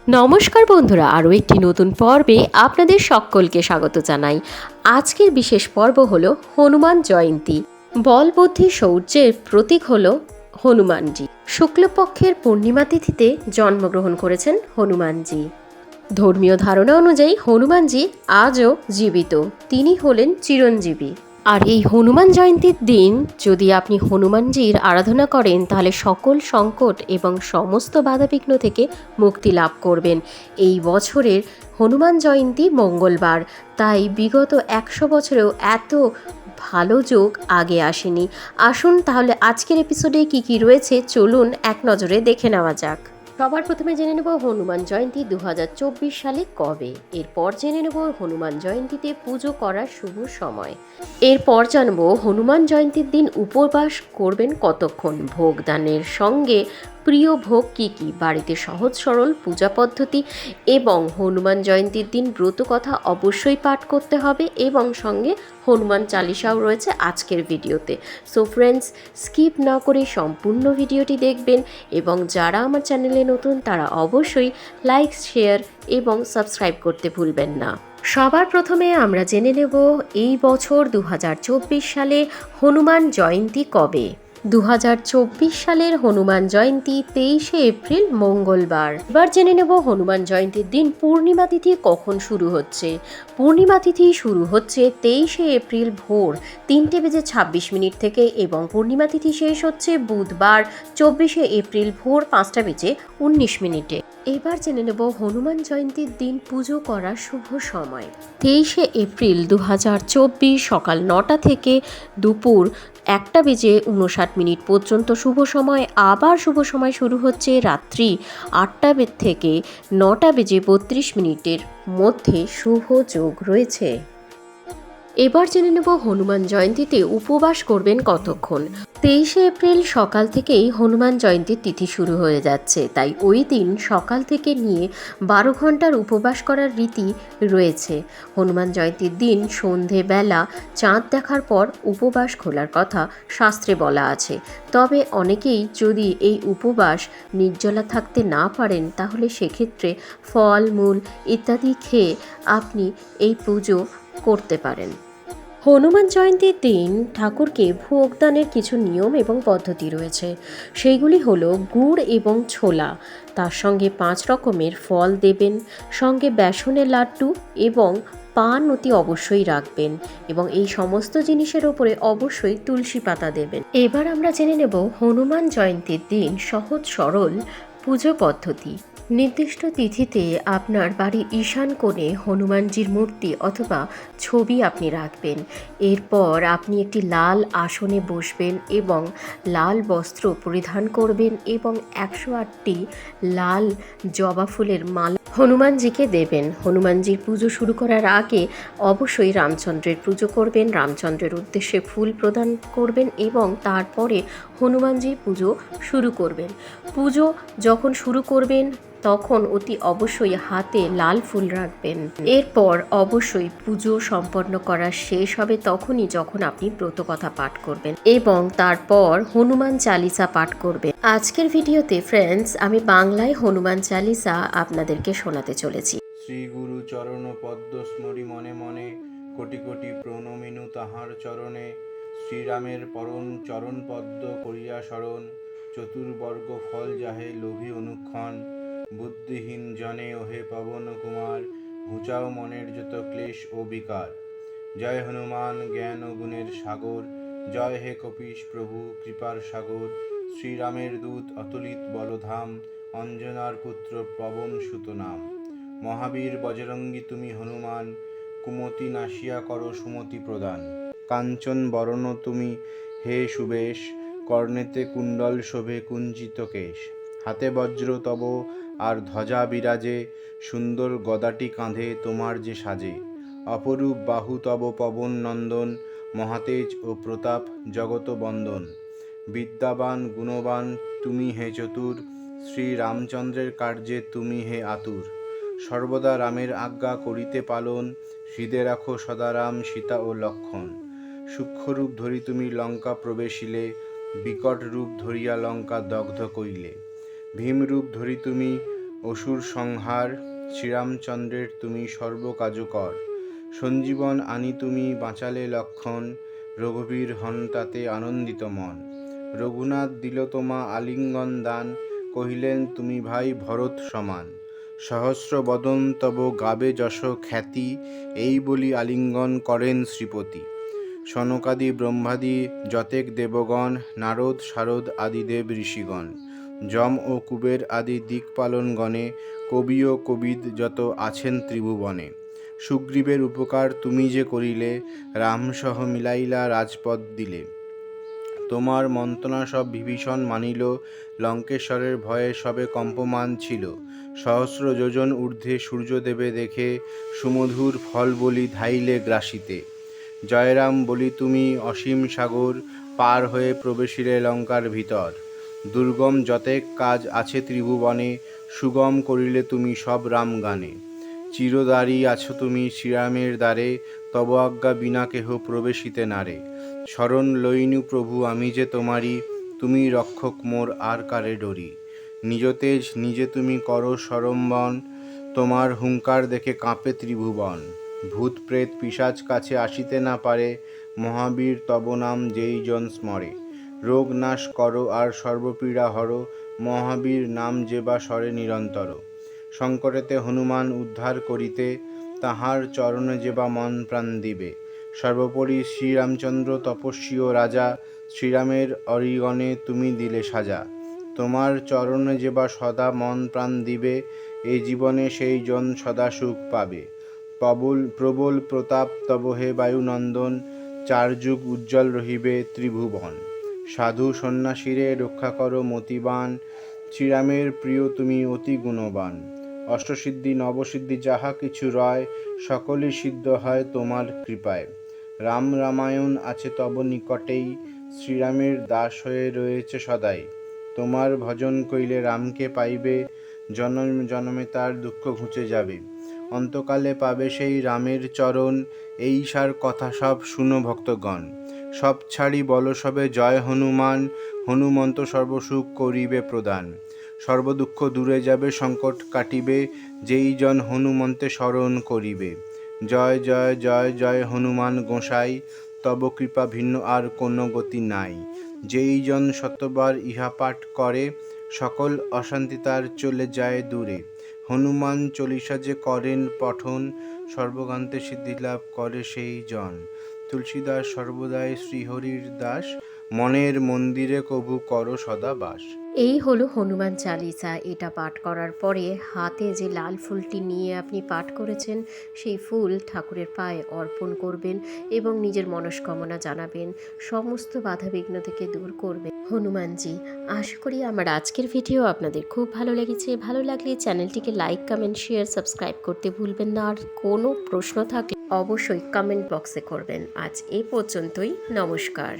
নমস্কার বন্ধুরা, আরও একটি নতুন পর্বে আপনাদের সকলকে স্বাগত জানাই। আজকের বিশেষ পর্ব হলো হনুমান জয়ন্তী। বল বুদ্ধি শৌর্যের প্রতীক হলো হনুমানজি। শুক্লপক্ষের পূর্ণিমা তিথিতে জন্মগ্রহণ করেছেন হনুমানজি। ধর্মীয় ধারণা অনুযায়ী হনুমানজি আজও জীবিত, তিনি হলেন চিরঞ্জীবী। আর এই হনুমান জয়ন্তীর দিন যদি আপনি হনুমানজির আরাধনা করেন তাহলে সকল সংকট এবং সমস্ত বাধাবিঘ্ন থেকে মুক্তি লাভ করবেন। এই বছরের হনুমান জয়ন্তী মঙ্গলবার, তাই বিগত 100 বছরেও এত ভালো যোগ আগে আসেনি। আসুন তাহলে আজকের এপিসোডে কি কি রয়েছে চলুন এক নজরে দেখে নেওয়া যাক। সবার প্রথমে জেনে নেব হনুমান জয়ন্তী 2024 সালে কবে। এরপর জেনে নেব হনুমান জয়ন্তীতে পুজো করার শুভ সময়। এরপর জানব হনুমান জয়ন্তীর দিন উপবাস করবেন কতক্ষণ, ভোগদানের সঙ্গে প্রিয় ভোগ কী কী, বাড়িতে সহজ সরল পূজা পদ্ধতি এবং হনুমান জয়ন্তীর দিন ব্রত কথা অবশ্যই পাঠ করতে হবে এবং সঙ্গে হনুমান চালিসাও রয়েছে আজকের ভিডিওতে। সো ফ্রেন্ডস, স্কিপ না করে সম্পূর্ণ ভিডিওটি দেখবেন এবং যারা আমার চ্যানেলে নতুন তারা অবশ্যই লাইক, শেয়ার এবং সাবস্ক্রাইব করতে ভুলবেন না। সবার প্রথমে আমরা জেনে নেব এই বছর 2024 সালে হনুমান জয়ন্তী কবে। 2024 সালের হনুমান জয়ন্তী 23শে এপ্রিল মঙ্গলবার। এবার জেনে নেব হনুমান জয়ন্তীর দিন পূর্ণিমা তিথি কখন শুরু হচ্ছে। পূর্ণিমা তিথি শুরু হচ্ছে 23শে এপ্রিল ভোর 3:26 থেকে এবং পূর্ণিমা তিথি শেষ হচ্ছে বুধবার 24শে এপ্রিল ভোর 5:19। এবার জেনে নেব হনুমান জয়ন্তীর দিন পুজো করার শুভ সময়। 23শে এপ্রিল 2024 সকাল 9টা থেকে দুপুর 1:59 পর্যন্ত শুভ সময়। আবার শুভ সময় শুরু হচ্ছে রাত্রি 8টা থেকে 9:32 মধ্যে শুভ যোগ রয়েছে। এবার জেনে নেব হনুমান জয়ন্তীতে উপবাস করবেন কতক্ষণ। 23শে এপ্রিল সকাল থেকেই হনুমান জয়ন্তীর তিথি শুরু হয়ে যাচ্ছে, তাই ওই দিন সকাল থেকে নিয়ে 12 ঘন্টার উপবাস করার রীতি রয়েছে। হনুমান জয়ন্তীর দিন সন্ধেবেলা চাঁদ দেখার পর উপবাস খোলার কথা শাস্ত্রে বলা আছে। তবে অনেকেই যদি এই উপবাস নির্জলা থাকতে না পারেন তাহলে সেক্ষেত্রে ফল মূল ইত্যাদি খেয়ে আপনি এই পুজো করতে পারেন। হনুমান জয়ন্তীর দিন ঠাকুরকে ভোগদানের কিছু নিয়ম এবং পদ্ধতি রয়েছে। সেইগুলি হলো গুড় এবং ছোলা, তার সঙ্গে 5 রকমের ফল দেবেন, সঙ্গে বেসনের লাড্ডু এবং পান অতি অবশ্যই রাখবেন এবং এই সমস্ত জিনিসের ওপরে অবশ্যই তুলসী পাতা দেবেন। এবার আমরা জেনে নেব হনুমান জয়ন্তীর দিন সহজ সরল পুজো পদ্ধতি। নির্দিষ্ট তিথিতে আপনার বাড়ির ঈশান কোণে হনুমানজির মূর্তি অথবা ছবি আপনি রাখবেন। এরপর আপনি একটি লাল আসনে বসবেন এবং লাল বস্ত্র পরিধান করবেন এবং 108টি লাল জবা ফুলের মালা হনুমানজিকে দেবেন। হনুমানজির পুজো শুরু করার আগে অবশ্যই রামচন্দ্রের পুজো করবেন, রামচন্দ্রের উদ্দেশ্যে ফুল প্রদান করবেন এবং তারপরে হনুমানজির পুজো শুরু করবেন। পুজো যখন শুরু করবেন তখন অতি অবশ্যই হাতে লাল ফুল রাখবেন। এরপর অবশ্যই পুজো সম্পন্ন করা শেষ হবে তখনই যখন আপনি ব্রতকথা পাঠ করবেন এবং তারপর হনুমান চালিসা পাঠ করবেন। আজকের ভিডিওতে ফ্রেন্ডস আমি বাংলায় হনুমান চালিসা আপনাদেরকে শোনাতে চলেছি। শ্রী গুরু চরণ পদ্ম স্মরি মনে মনে, কোটি কোটি প্রণমিনু তাহার চরণে। শ্রীরামের পরম চরণ পদ্ম করিয়া স্মরণ, চতুর্বর্গ ফল যাহে লোভী অনুক্ষণ। বুদ্ধিহীন জনে ওহে পবন কুমার, ঘুচাও মনের যত ক্লেশ ও বিকার। জয় হনুমান জ্ঞান ও গুণের সাগর, জয় হে কপীশ প্রভু কৃপার সাগর। শ্রীরামের দূত অতুলিত বলধাম, অঞ্জনার পুত্র পবন সুত নাম। মহাবীর বজরঙ্গী তুমি হনুমান, কুমতি নাশিয়া করো সুমতি প্রদান। কাঞ্চন বরণ তুমি হে সুবেশ, কর্ণেতে কুণ্ডল শোভে কুঞ্চিত কেশ। হাতে বজ্র তব আর ধ্বজা বিরাজে, সুন্দর গদাটি কাঁধে তোমার যে সাজে। অপরূপ বাহু তব পবন নন্দন, মহাতেজ ও প্রতাপ জগত বন্দন। বিদ্যাবান গুণবান তুমি হে চতুর, শ্রী রামচন্দ্রের কার্যে তুমি হে আতুর। সর্বদা রামের আজ্ঞা করিতে পালন, হৃদে রাখো সদা রাম সীতা ও লক্ষণ। সূক্ষ্মরূপ ধরি তুমি লঙ্কা প্রবেশিলে, বিকট রূপ ধরিয়া লঙ্কা দগ্ধ করিলে। ভীমরূপ ধরি তুমি অসুর সংহার, শ্রীরামচন্দ্রের তুমি সর্বকার্যকর। সঞ্জীবন আনি তুমি বাঁচালে লক্ষণ, রঘুবীর হন তাতে আনন্দিত মন। রঘুনাথ দিল তোমা আলিঙ্গন দান, কহিলেন তুমি ভাই ভরত সমান। সহস্র বদন তব গাবে যশ খ্যাতি, এই বলি আলিঙ্গন করেন শ্রীপতি। সনকাদি ব্রহ্মাদি যতেক দেবগণ, নারদ শারদ আদি দেব ঋষিগণ। যম ও কুবের আদি দিকপালনগণে, কবি ও কবিদ যত আছেন ত্রিভুবনে। সুগ্রীবের উপকার তুমি যে করিলে, রামসহ মিলাইলা রাজপদ দিলে। তোমার মন্ত্রণা সব বিভীষণ মানিল, লঙ্কেশ্বরের ভয়ে সবে কম্পমান ছিল। সহস্র যোজন ঊর্ধ্বে সূর্যদেবে দেখে, সুমধুর ফল বলি ধাইলে গ্রাসিতে। জয়রাম বলি তুমি অসীম সাগর, পার হয়ে প্রবেশিলে লঙ্কার ভিতর। দুর্গম যতেক কাজ আছে ত্রিভুবনে, সুগম করিলে তুমি সব রাম গানে। চিরদারি আছো তুমি শ্রীরামের দ্বারে, তব আজ্ঞা বিনা কেহ প্রবেশিতে নারে। শরণ লইনু প্রভু আমি যে তোমারি, তুমি রক্ষক মোর আর কারে ডরি। নিজ তেজ নিজে তুমি করো সরম্বন, তোমার হুঙ্কার দেখে কাঁপে ত্রিভুবন। ভূত প্রেত পিশাচ কাছে আসিতে না পারে, মহাবীর তব নাম যেই জন স্মরে। রোগ নাশ করো আর সর্বপীড়া হরো, মহাবীর নাম যে বা স্মরে নিরন্তর। সংকটেতে হনুমান উদ্ধার করিতে, তাহার চরণে যে বা মন প্রাণ দিবে। সর্বোপরি শ্রীরামচন্দ্র তপস্বী ও রাজা, শ্রীরামের অরিগণে তুমি দিলে সাজা। তোমার চরণে যে বা সদা মন প্রাণ দিবে, এই জীবনে সেই জন সদা সুখ পাবে। প্রবল প্রতাপ তব হে বায়ুনন্দন, চার যুগ উজ্জ্বল রহিবে ত্রিভুবন। সাধু সন্ন্যাসীরে রক্ষা করো মতিবান, শ্রীরামের প্রিয় তুমি অতি গুণবান। অষ্টসিদ্ধি নবসিদ্ধি যাহা কিছু রয়, সকলই সিদ্ধ হয় তোমার কৃপায়। রাম রামায়ণ আছে তব নিকটেই, শ্রীরামের দাস হয়ে রয়েছে সদাই। তোমার ভজন কইলে রামকে পাইবে, জনম জনমে তার দুঃখ ঘুচে যাবে। অন্তকালে পাবে সেই রামের চরণ, এই সার কথা সব শুনো ভক্তগণ। সব ছাড়ি বল সবে জয় হনুমান, হনুমন্ত সর্বসুখ করিবে প্রদান। সর্বদুঃখ দূরে যাবে সংকট কাটিবে, যেই জন হনুমন্তে স্মরণ করিবে। জয় জয় জয় জয় হনুমান গোসাই, তব কৃপা ভিন্ন আর কোনো গতি নাই। যেই জন শতবার ইহা পাঠ করে, সকল অশান্তি তার চলে যায় দূরে। হনুমান চল্লিশা যে করেন পঠন, সর্বকান্তে সিদ্ধিলাভ করে সেই জন। তুলসীদাস সর্বদাই শ্রীহরির দাস, মনের মন্দিরে কভু করো সদা বাস। এই হলো হনুমান চালিসা। এটা পাঠ করার পরে হাতে যে লাল ফুলটি নিয়ে আপনি পাঠ করেছেন, সেই ফুল ঠাকুরের পায়ে অর্পণ করবেন এবং নিজের মনস্কামনা জানাবেন। সমস্ত বাধাবিঘ্ন থেকে দূর করবে হনুমানজি। আশা করি আমার আজকের ভিডিও আপনাদের খুব ভালো লেগেছে। ভালো লাগলে চ্যানেলটিকে লাইক কমেন্ট শেয়ার সাবস্ক্রাইব করতে ভুলবেন না। আর কোনো প্রশ্ন থাকলে অবশ্যই কমেন্ট বক্সে করবেন। আজ এই পর্যন্তই, নমস্কার।